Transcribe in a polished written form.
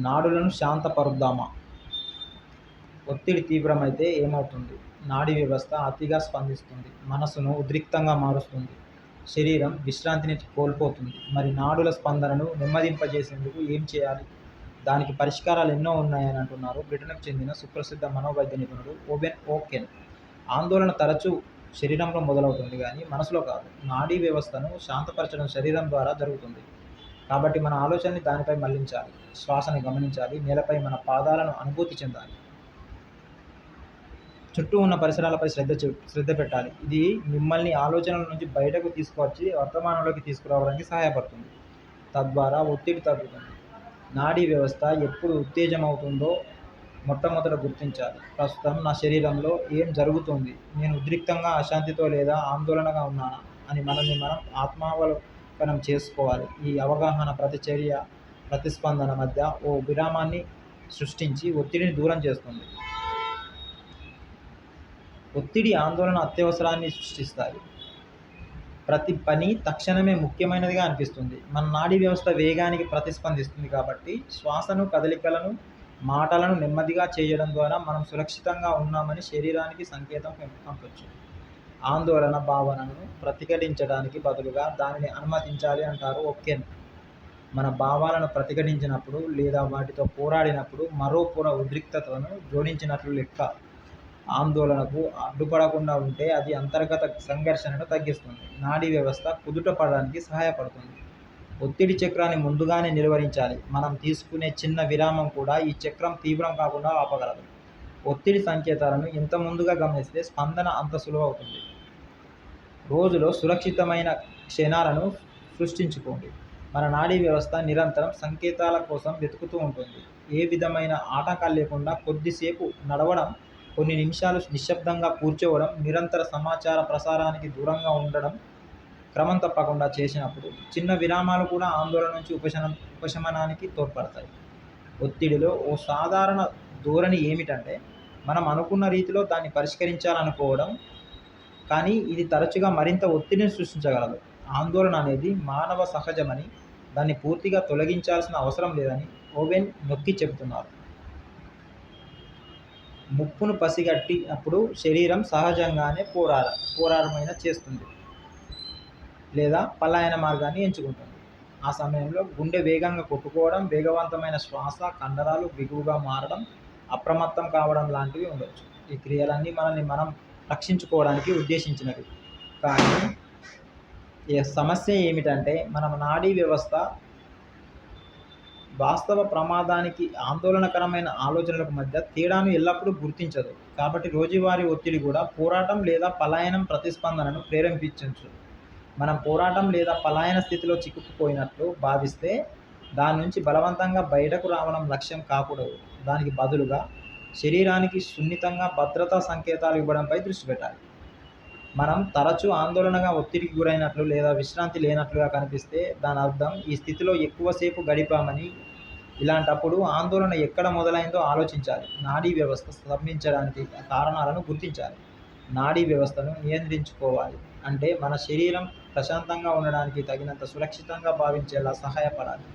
నాడులను శాంతపరుద్దామా? ఒత్తిడి తీవ్రమైతే ఏమవుతుంది? నాడీ వ్యవస్థ అతిగా స్పందిస్తుంది, మనసును ఉద్రిక్తంగా మారుస్తుంది, శరీరం విశ్రాంతిని కోల్పోతుంది. మరి నాడుల స్పందనను నెమ్మదింపజేసేందుకు ఏం చేయాలి? దానికి పరిష్కారాలు ఎన్నో ఉన్నాయని అంటున్నారు బ్రిటన్కు చెందిన సుప్రసిద్ధ మనోవైద్య నిపుణుడు ఓవెన్ ఓకెన్. ఆందోళన తరచూ శరీరంలో మొదలవుతుంది కానీ మనసులో కాదు. నాడీ వ్యవస్థను శాంతపరచడం శరీరం ద్వారా జరుగుతుంది. కాబట్టి మన ఆలోచనని దానిపై మళ్లించాలి, శ్వాసని గమనించాలి, నేలపై మన పాదాలను అనుభూతి చెందాలి, చుట్టూ ఉన్న పరిసరాలపై శ్రద్ధ పెట్టాలి. ఇది మిమ్మల్ని ఆలోచనల నుంచి బయటకు తీసుకువచ్చి వర్తమానంలోకి తీసుకురావడానికి సహాయపడుతుంది. తద్వారా ఒత్తిడి తగ్గుతుంది. నాడీ వ్యవస్థ ఎప్పుడు ఉత్తేజమవుతుందో మొట్టమొదట గుర్తించాలి. ప్రస్తుతం నా శరీరంలో ఏం జరుగుతోంది? నేను ఉద్రిక్తంగా, అశాంతితో లేదా ఆందోళనగా ఉన్నానా అని మనల్ని మనం ఆత్మావలోకనం చేసుకోవాలి. ఈ అవగాహన ప్రతిచర్య, ప్రతిస్పందన మధ్య ఓ విరామాన్ని సృష్టించి ఒత్తిడిని దూరం చేస్తుంది. ఒత్తిడి, ఆందోళన అత్యవసరాన్ని సృష్టిస్తాయి. ప్రతి పని తక్షణమే ముఖ్యమైనదిగా అనిపిస్తుంది. మన నాడీ వ్యవస్థ వేగానికి ప్రతిస్పందిస్తుంది. కాబట్టి శ్వాసను, కదలికలను, మాటలను నెమ్మదిగా చేయడం ద్వారా మనం సురక్షితంగా ఉన్నామని శరీరానికి సంకేతం పంపొచ్చు. ఆందోళన భావనను ప్రతిఘటించడానికి బదులుగా దానిని అనుమతించాలి అంటారు ఓకెన్. మన భావాలను ప్రతిఘటించినప్పుడు లేదా వాటితో పోరాడినప్పుడు మరో పొర ఉద్రిక్తతను జోడించినట్లు లెక్క. ఆందోళనకు అడ్డుపడకుండా ఉంటే అది అంతర్గత సంఘర్షణను తగ్గిస్తుంది, నాడీ వ్యవస్థ కుదుట పడడానికి సహాయపడుతుంది. ఒత్తిడి చక్రాన్ని ముందుగానే నిలువరించాలి. మనం తీసుకునే చిన్న విరామం కూడా ఈ చక్రం తీవ్రం కాకుండా ఆపగలదు. ఒత్తిడి సంకేతాలను ఎంత ముందుగా గమనిస్తే స్పందన అంత సులువవుతుంది. రోజులో సురక్షితమైన క్షణాలను సృష్టించుకోండి. మన నాడీ వ్యవస్థ నిరంతరం సంకేతాల కోసం వెతుకుతూ ఉంటుంది. ఏ విధమైన ఆటంకాలు లేకుండా కొద్దిసేపు నడవడం, కొన్ని నిమిషాలు నిశ్శబ్దంగా కూర్చోవడం, నిరంతర సమాచార ప్రసారానికి దూరంగా ఉండడం క్రమం తప్పకుండా చేసినప్పుడు చిన్న విరామాలు కూడా ఆందోళన నుంచి ఉపశమనానికి తోడ్పడతాయి. ఒత్తిడిలో ఓ సాధారణ ధోరణి ఏమిటంటే మనం అనుకున్న రీతిలో దాన్ని పరిష్కరించాలనుకోవడం. కానీ ఇది తరచుగా మరింత ఒత్తిడిని సృష్టించగలదు. ఆందోళన అనేది మానవ సహజమని, దాన్ని పూర్తిగా తొలగించాల్సిన అవసరం లేదని ఓవెన్ నొక్కి చెబుతున్నారు. ముప్పును పసిగట్టినప్పుడు శరీరం సహజంగానే పోరాడమైన చేస్తుంది లేదా పలాయన మార్గాన్ని ఎంచుకుంటుంది. ఆ సమయంలో గుండె వేగంగా కొట్టుకోవడం, వేగవంతమైన శ్వాస, కండరాలు బిగువుగా మారడం, అప్రమత్తం కావడం లాంటివి ఉండొచ్చు. ఈ క్రియలన్నీ మనల్ని మనం రక్షించుకోవడానికి ఉద్దేశించినవి. కానీ సమస్య ఏమిటంటే మన నాడీ వ్యవస్థ వాస్తవ ప్రమాదానికి, ఆందోళనకరమైన ఆలోచనలకు మధ్య తేడాను ఎల్లప్పుడూ గుర్తించదు. కాబట్టి రోజువారీ ఒత్తిడి కూడా పోరాటం లేదా పలాయనం ప్రతిస్పందనను ప్రేరేపించవచ్చు. మనం పోరాటం లేదా పలాయన స్థితిలో చిక్కుకుపోయినట్లు భావిస్తే దాని నుంచి బలవంతంగా బయటకు రావడం లక్ష్యం కాకూడదు. దానికి బదులుగా శరీరానికి సున్నితంగా భద్రతా సంకేతాలు ఇవ్వడంపై దృష్టి పెట్టాలి. మనం తరచూ ఆందోళనగా, ఒత్తిడికి గురైనట్లు లేదా విశ్రాంతి లేనట్లుగా కనిపిస్తే దాని అర్థం ఈ స్థితిలో ఎక్కువసేపు గడిపామని. ఇలాంటప్పుడు ఆందోళన ఎక్కడ మొదలైందో ఆలోచించాలి. నాడీ వ్యవస్థ స్తంభించడానికి కారణాలను గుర్తించాలి. నాడీ వ్యవస్థను నియంత్రించుకోవాలి అంటే మన శరీరం ప్రశాంతంగా ఉండడానికి తగినంత సురక్షితంగా భావించేలా సహాయపడాలి.